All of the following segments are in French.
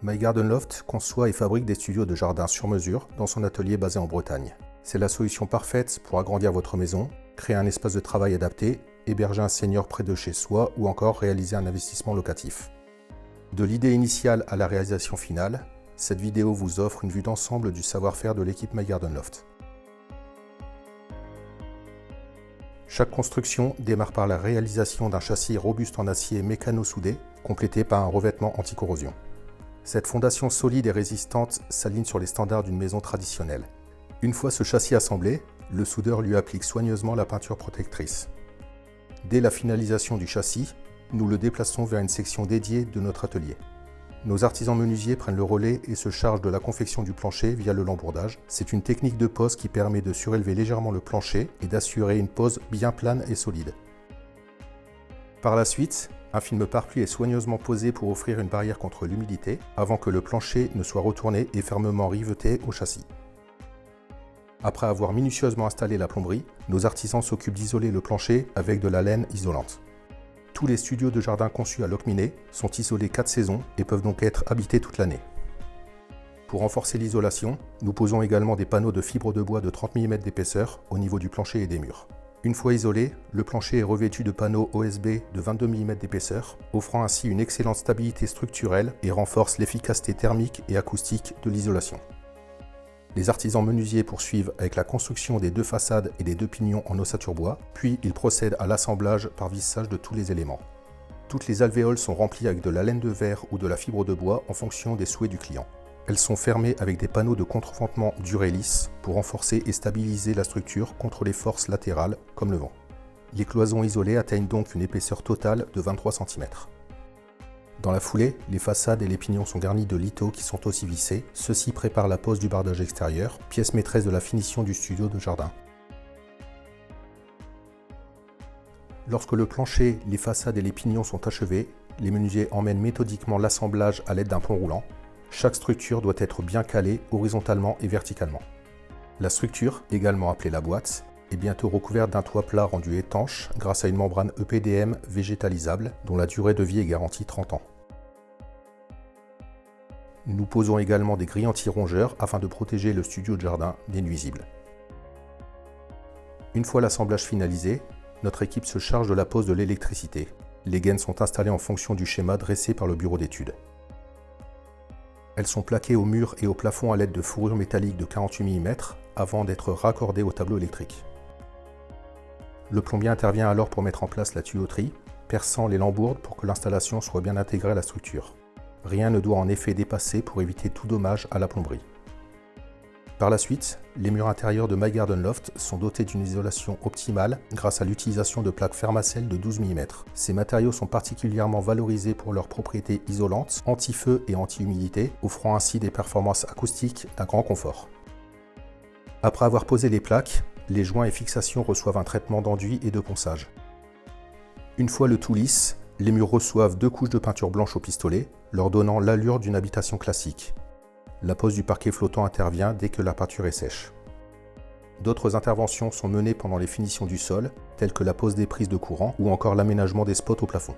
My Garden Loft conçoit et fabrique des studios de jardin sur mesure dans son atelier basé en Bretagne. C'est la solution parfaite pour agrandir votre maison, créer un espace de travail adapté, héberger un senior près de chez soi ou encore réaliser un investissement locatif. De l'idée initiale à la réalisation finale, cette vidéo vous offre une vue d'ensemble du savoir-faire de l'équipe My Garden Loft. Chaque construction démarre par la réalisation d'un châssis robuste en acier mécano-soudé, complété par un revêtement anti-corrosion. Cette fondation solide et résistante s'aligne sur les standards d'une maison traditionnelle. Une fois ce châssis assemblé, le soudeur lui applique soigneusement la peinture protectrice. Dès la finalisation du châssis, nous le déplaçons vers une section dédiée de notre atelier. Nos artisans menuisiers prennent le relais et se chargent de la confection du plancher via le lambourdage. C'est une technique de pose qui permet de surélever légèrement le plancher et d'assurer une pose bien plane et solide. Par la suite, un film pare-pluie est soigneusement posé pour offrir une barrière contre l'humidité avant que le plancher ne soit retourné et fermement riveté au châssis. Après avoir minutieusement installé la plomberie, nos artisans s'occupent d'isoler le plancher avec de la laine isolante. Tous les studios de jardin conçus à Locminé sont isolés 4 saisons et peuvent donc être habités toute l'année. Pour renforcer l'isolation, nous posons également des panneaux de fibre de bois de 30 mm d'épaisseur au niveau du plancher et des murs. Une fois isolé, le plancher est revêtu de panneaux OSB de 22 mm d'épaisseur, offrant ainsi une excellente stabilité structurelle et renforce l'efficacité thermique et acoustique de l'isolation. Les artisans menuisiers poursuivent avec la construction des 2 façades et des 2 pignons en ossature bois, puis ils procèdent à l'assemblage par vissage de tous les éléments. Toutes les alvéoles sont remplies avec de la laine de verre ou de la fibre de bois en fonction des souhaits du client. Elles sont fermées avec des panneaux de contreventement Durelis pour renforcer et stabiliser la structure contre les forces latérales comme le vent. Les cloisons isolées atteignent donc une épaisseur totale de 23 cm. Dans la foulée, les façades et les pignons sont garnis de lithos qui sont aussi vissés. Ceci prépare la pose du bardage extérieur, pièce maîtresse de la finition du studio de jardin. Lorsque le plancher, les façades et les pignons sont achevés, les menuisiers emmènent méthodiquement l'assemblage à l'aide d'un pont roulant. Chaque structure doit être bien calée horizontalement et verticalement. La structure, également appelée la boîte, est bientôt recouverte d'un toit plat rendu étanche grâce à une membrane EPDM végétalisable dont la durée de vie est garantie 30 ans. Nous posons également des grilles anti-rongeurs afin de protéger le studio de jardin des nuisibles. Une fois l'assemblage finalisé, notre équipe se charge de la pose de l'électricité. Les gaines sont installées en fonction du schéma dressé par le bureau d'études. Elles sont plaquées au mur et au plafond à l'aide de fourrures métalliques de 48 mm avant d'être raccordées au tableau électrique. Le plombier intervient alors pour mettre en place la tuyauterie, perçant les lambourdes pour que l'installation soit bien intégrée à la structure. Rien ne doit en effet dépasser pour éviter tout dommage à la plomberie. Par la suite, les murs intérieurs de My Garden Loft sont dotés d'une isolation optimale grâce à l'utilisation de plaques Fermacell de 12 mm. Ces matériaux sont particulièrement valorisés pour leurs propriétés isolantes, anti-feu et anti-humidité, offrant ainsi des performances acoustiques d'un grand confort. Après avoir posé les plaques, les joints et fixations reçoivent un traitement d'enduit et de ponçage. Une fois le tout lisse, les murs reçoivent 2 couches de peinture blanche au pistolet, leur donnant l'allure d'une habitation classique. La pose du parquet flottant intervient dès que la peinture est sèche. D'autres interventions sont menées pendant les finitions du sol, telles que la pose des prises de courant ou encore l'aménagement des spots au plafond.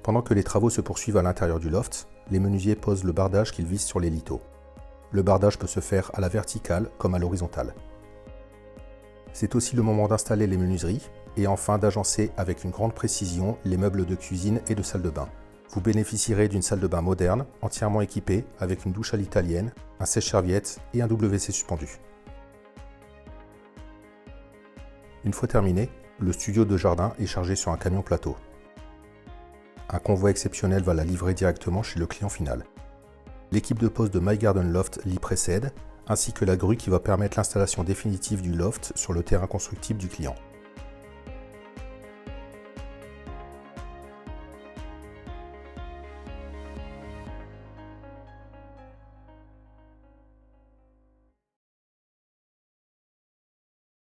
Pendant que les travaux se poursuivent à l'intérieur du loft, les menuisiers posent le bardage qu'ils vissent sur les lithos. Le bardage peut se faire à la verticale comme à l'horizontale. C'est aussi le moment d'installer les menuiseries et enfin d'agencer avec une grande précision les meubles de cuisine et de salle de bain. Vous bénéficierez d'une salle de bain moderne, entièrement équipée avec une douche à l'italienne, un sèche-serviette et un WC suspendu. Une fois terminé, le studio de jardin est chargé sur un camion plateau. Un convoi exceptionnel va la livrer directement chez le client final. L'équipe de pose de My Garden Loft l'y précède, ainsi que la grue qui va permettre l'installation définitive du loft sur le terrain constructible du client.